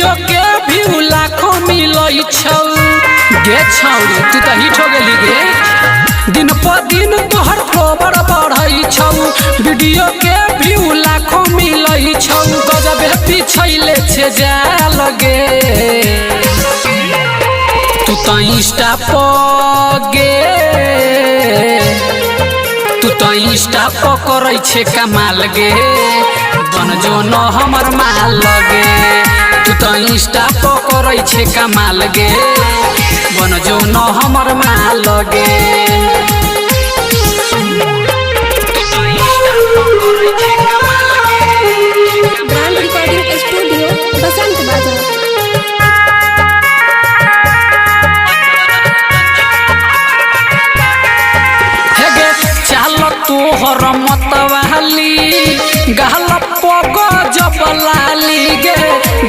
Video के view लाखों मिलई छौ गे छौरी तू त हिट हो गेली गे दिन पर दिन तोहर फॉलोवर बढ़ई छौ वीडियो के व्यू लाखों मिलई छौ गजबे पिछैले छे जा लगे तू त इंस्टा पर गे तू तो इंस्टा पर करे छे कमाल गे बन जो न हमर माल लगे तू तो इंस्टा पर करे छे कमाल गे बन जो न हमर माल लगे ब्रांड रिकॉर्डिंग स्टूडियो बसंत बाजार। तोहर मतवाली गहल पग जबलाली गे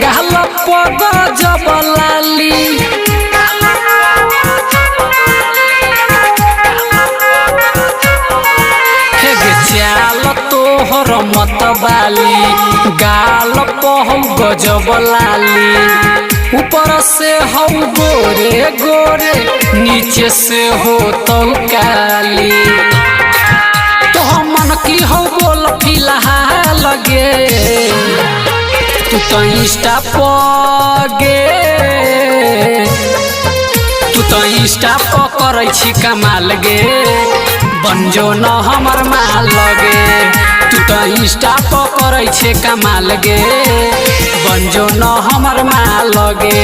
गहल पग जबलाली हे गे चाल तोहर मतवाली गाल पहु गजबलाली ऊपर से हौ गोरे गोरे नीचे से हो तो काली मन की हो बोल फिलहाल गे तू तो इंस्टा पर गे तू तो इंस्टा पर करे छी कमाल गे बन जो न हमर माल लगे तू तो इंस्टा पर करे छे कमाल गे बन जो न हमर माल लगे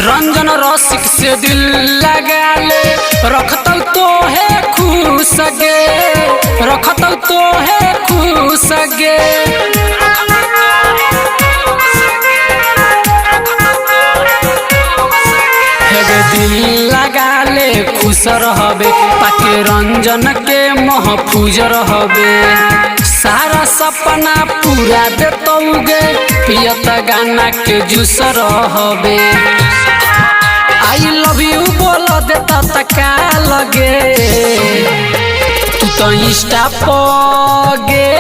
रंजन रसिक से दिल लगा ले रखतौ तो है खुश गे रखतौ तो है खुश गे दिल लगा ले खुश रहबे पाके रंजन के महफूज रहबे सारा सपना पूरा देतौ गे पियत गाना के जूस रहबे आई लव यू बोल देता तका लगे तू तो इंस्टा पर गे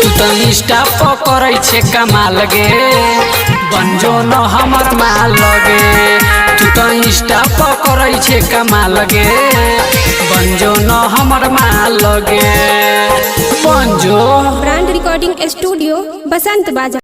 तू तो इंस्टा पर करे छे कमाल गे बन जो न हमर माल लगे तू तो इंस्टा पर करे छे कमाल गे बन जो न हमर माल लगे बन जो ब्रांड रिकॉर्डिंग स्टूडियो बसंत बाजार।